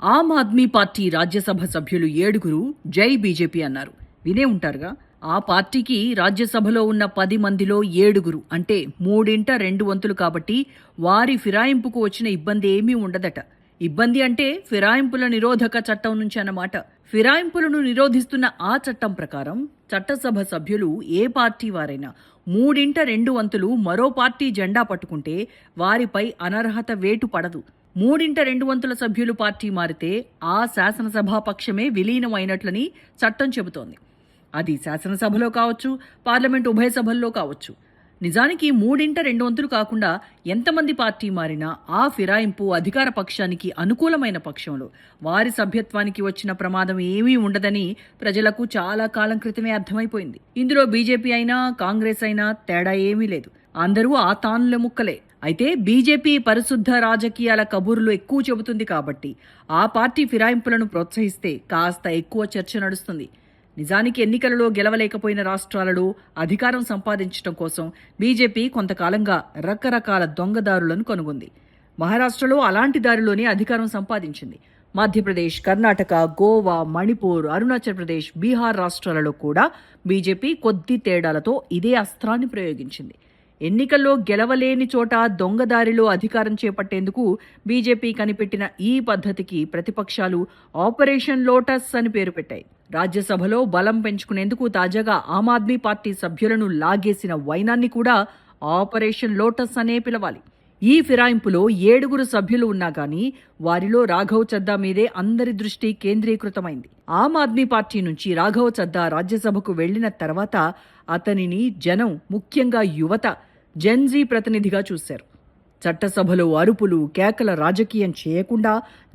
Aam Aadmi party Rajya Sabha సభ్యులు 7 జై BJP అన్నారు. వినే ఉంటారుగా. ఆ పార్టీకి రాజ్యసభలో ఉన్న 10 మందిలో 7 అంటే 3/2 కాబట్టి వారి ఫిరాయింపుకు వచ్చిన ఇబ్బంది ఏమీ ఉండదట. ఇబ్బంది అంటే ఫిరాయింపుల నిరోధక చట్టం నుంచి అన్నమాట. ఫిరాయింపులను నిరోధిస్తున్న ఆ చట్టం ప్రకారం చట్టసభ సభ్యులు ఏ పార్టీ వారైనా 3/2 మరో పార్టీ జెండా పట్టుకుంటే వారిపై అనర్హత వేటు పడదు. 3/2 సభ్యులు పార్టీ మారితే ఆ శాసనసభాపక్షమే విలీనం అయినట్లని చట్టం చెబుతోంది. అది శాసనసభలో కావచ్చు, పార్లమెంట్ ఉభయ సభల్లో కావచ్చు. నిజానికి 3/2 కాకుండా ఎంతమంది పార్టీ మారినా ఆ ఫిరాయింపు అధికార పక్షానికి అనుకూలమైన పక్షంలో వారి సభ్యత్వానికి వచ్చిన ప్రమాదం ఏమీ ఉండదని ప్రజలకు చాలా కాలం క్రితమే అర్థమైపోయింది. ఇందులో బీజేపీ అయినా కాంగ్రెస్ అయినా తేడా ఏమీ లేదు. అందరూ ఆ తానుల ముక్కలే. అయితే బీజేపీ పరిశుద్ధ రాజకీయాల కబుర్లు ఎక్కువ చెబుతుంది కాబట్టి ఆ పార్టీ ఫిరాయింపులను ప్రోత్సహిస్తే కాస్త ఎక్కువ చర్చ నడుస్తుంది. నిజానికి ఎన్నికలలో గెలవలేకపోయిన రాష్ట్రాలలో అధికారం సంపాదించడం కోసం బీజేపీ కొంతకాలంగా రకరకాల దొంగదారులను కనుగొంది. మహారాష్ట్రలో అలాంటి దారిలోనే అధికారం సంపాదించింది. మధ్యప్రదేశ్, కర్ణాటక, గోవా, మణిపూర్, అరుణాచల్ ప్రదేశ్, బీహార్ రాష్ట్రాలలో కూడా బీజేపీ కొద్ది తేడాలతో ఇదే అస్త్రాన్ని ప్రయోగించింది. ఎన్నికల్లో గెలవలేని చోట దొంగదారిలో అధికారం చేపట్టేందుకు బీజేపీ కనిపెట్టిన ఈ పద్ధతికి ప్రతిపక్షాలు ఆపరేషన్ లోటస్ అని పేరు పెట్టాయి. రాజ్యసభలో బలం పెంచుకునేందుకు తాజాగా ఆమ్ ఆద్మీ పార్టీ సభ్యులను లాగేసిన వైనాన్ని కూడా ఆపరేషన్ లోటస్ అనే పిలవాలి. ఈ ఫిరాయింపులో 7 సభ్యులు ఉన్నా కానీ వారిలో రాఘవ్ చద్దా మీదే అందరి దృష్టి కేంద్రీకృతమైంది. ఆమ్ ఆద్మీ పార్టీ నుంచి రాఘవ్ చద్దా రాజ్యసభకు వెళ్లిన తర్వాత అతనిని జనం, ముఖ్యంగా యువత, జెన్జీ ప్రతినిధిగా చూశారు. చట్టసభలో అరుపులు, కేకల రాజకీయం చేయకుండా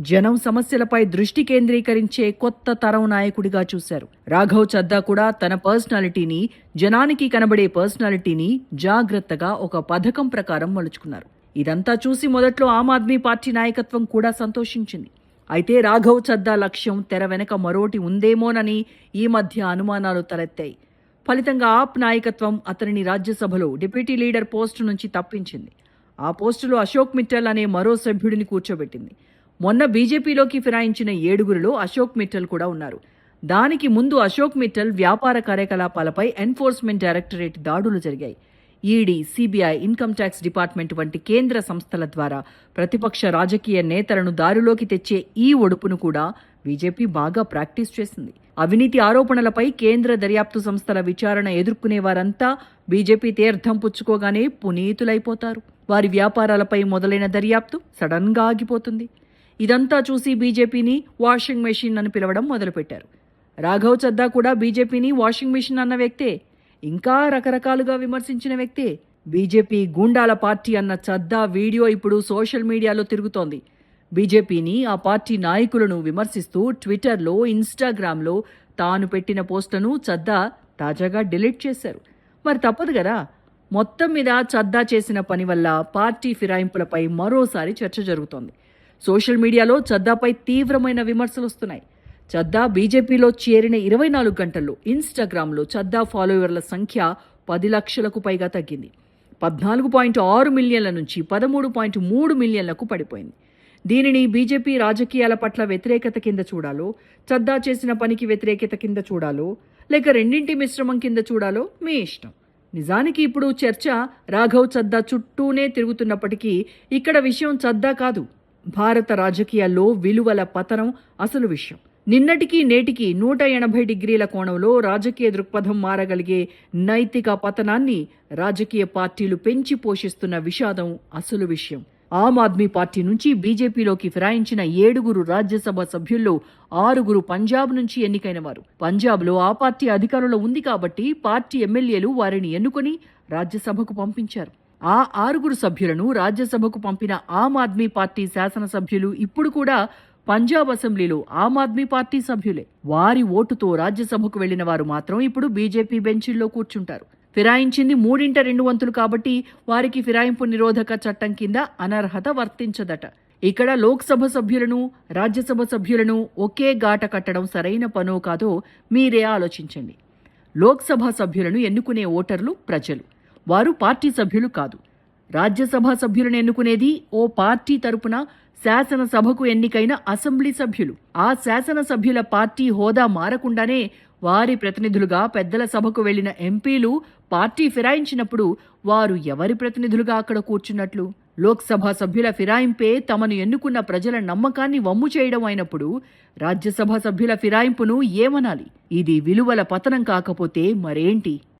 జనం సమస్యలపై దృష్టి కేంద్రీకరించే కొత్త తరం నాయకుడిగా చూశారు. రాఘవ్ చద్దా కూడా తన పర్సనాలిటీని, జనానికి కనబడే పర్సనాలిటీని జాగ్రత్తగా ఒక పథకం ప్రకారం మలుచుకున్నారు. ఇదంతా చూసి మొదట్లో ఆమ్ ఆద్మీ పార్టీ నాయకత్వం కూడా సంతోషించింది. అయితే రాఘవ్ చద్దా లక్ష్యం తెర వెనక మరోటి ఉందేమోనని ఈ మధ్య అనుమానాలు తలెత్తాయి. ఫలితంగా ఆప్ నాయకత్వం అతనిని రాజ్యసభలో డిప్యూటీ లీడర్ పోస్టు నుంచి తప్పించింది. ఆ పోస్టులో అశోక్ మిట్టల్ అనే మరో సభ్యుడిని కూర్చోబెట్టింది. మొన్న బీజేపీలోకి ఫిరాయించిన 7 అశోక్ మిట్టల్ కూడా ఉన్నారు. దానికి ముందు అశోక్ మిట్టల్ వ్యాపార కార్యకలాపాలపై ఎన్ఫోర్స్మెంట్ డైరెక్టరేట్ దాడులు జరిగాయి. ED, CBI, income tax department వంటి కేంద్ర సంస్థల ద్వారా ప్రతిపక్ష రాజకీయ నేతలను దారిలోకి తెచ్చే ఈ ఒడుపును కూడా బీజేపీ బాగా ప్రాక్టీస్ చేసింది. అవినీతి ఆరోపణలపై కేంద్ర దర్యాప్తు సంస్థల విచారణ ఎదుర్కొనే వారంతా బీజేపీ తీర్థం పుచ్చుకోగానే పునీతులైపోతారు. వారి వ్యాపారాలపై మొదలైన దర్యాప్తు సడన్ గా ఆగిపోతుంది. ఇదంతా చూసి బీజేపీని వాషింగ్ మెషిన్ అని పిలవడం మొదలుపెట్టారు. రాఘవ్ చద్దా కూడా బీజేపీని వాషింగ్ మెషిన్ అన్న వ్యక్తే. ఇంకా రకరకాలుగా విమర్శించిన వ్యక్తే. బీజేపీ గూండాల పార్టీ అన్న చద్దా వీడియో ఇప్పుడు సోషల్ మీడియాలో తిరుగుతోంది. బీజేపీని, ఆ పార్టీ నాయకులను విమర్శిస్తూ ట్విట్టర్లో, ఇన్స్టాగ్రామ్లో తాను పెట్టిన పోస్టులను చద్దా తాజాగా డిలీట్ చేశారు. మరి తప్పదు కదా. మొత్తం మీద చద్దా చేసిన పని వల్ల పార్టీ ఫిరాయింపులపై మరోసారి చర్చ జరుగుతోంది. సోషల్ మీడియాలో చద్దాపై తీవ్రమైన విమర్శలు వస్తున్నాయి. చద్దా బీజేపీలో చేరిన 24 గంటల్లో ఇన్స్టాగ్రామ్లో చద్దా ఫాలోవర్ల సంఖ్య 10 లక్షలకు పైగా తగ్గింది. 14.6 మిలియన్ల నుంచి 13.3 మిలియన్లకు పడిపోయింది. దీనిని బీజేపీ రాజకీయాల పట్ల వ్యతిరేకత కింద చూడాలో, చద్దా చేసిన పనికి వ్యతిరేకత కింద చూడాలో, లేక రెండింటి మిశ్రమం కింద చూడాలో మీ ఇష్టం. నిజానికి ఇప్పుడు చర్చ రాఘవ్ చద్దా చుట్టూనే తిరుగుతున్నప్పటికీ ఇక్కడ విషయం చద్దా కాదు. భారత రాజకీయాల్లో విలువల పతనం అసలు విషయం. నిన్నటికి నేటికి 180 డిగ్రీల కోణంలో రాజకీయ దృక్పథం మారగలిగే నైతిక పతనాన్ని రాజకీయ పార్టీలు పెంచి పోషిస్తున్న విషాదం అసలు విషయం. ఆమ్ ఆద్మీ పార్టీ నుంచి బీజేపీలోకి ఫిరాయించిన 7 రాజ్యసభ సభ్యుల్లో 6 పంజాబ్ నుంచి ఎన్నికైన వారు. పంజాబ్లో ఆ పార్టీ అధికారంలో ఉంది కాబట్టి పార్టీ ఎమ్మెల్యేలు వారిని ఎన్నుకొని రాజ్యసభకు పంపించారు. ఆ 6 సభ్యులను రాజ్యసభకు పంపిన ఆమ్ ఆద్మీ పార్టీ శాసనసభ్యులు ఇప్పుడు కూడా పంజాబ్ అసెంబ్లీలో ఆమ్ ఆద్మీ పార్టీ సభ్యులే. వారి ఓటుతో రాజ్యసభకు వెళ్లిన వారు మాత్రం ఇప్పుడు బీజేపీ బెంచీల్లో కూర్చుంటారు. ఫిరాయించింది 3/2 కాబట్టి వారికి ఫిరాయింపు నిరోధక చట్టం కింద అనర్హత వర్తించదట. ఇక్కడ లోక్సభ సభ్యులను, రాజ్యసభ సభ్యులను ఒకే గాట కట్టడం సరైన పనో కాదో మీరే ఆలోచించండి. లోక్సభ సభ్యులను ఎన్నుకునే ఓటర్లు ప్రజలు. వారు పార్టీ సభ్యులు కాదు. రాజ్యసభ సభ్యులను ఎన్నుకునేది ఓ పార్టీ తరపున శాసనసభకు ఎన్నికైన అసెంబ్లీ సభ్యులు. ఆ శాసనసభ్యుల పార్టీ హోదా మారకుండానే వారి ప్రతినిధులుగా పెద్దల సభకు వెళ్లిన ఎంపీలు పార్టీ ఫిరాయించినప్పుడు వారు ఎవరి ప్రతినిధులుగా అక్కడ కూర్చున్నట్లు? లోక్సభ సభ్యుల ఫిరాయింపే తమను ఎన్నుకున్న ప్రజల నమ్మకాన్ని వమ్ము చేయడం అయినప్పుడు రాజ్యసభ సభ్యుల ఫిరాయింపును ఏమనాలి? ఇది విలువల పతనం కాకపోతే మరేంటి?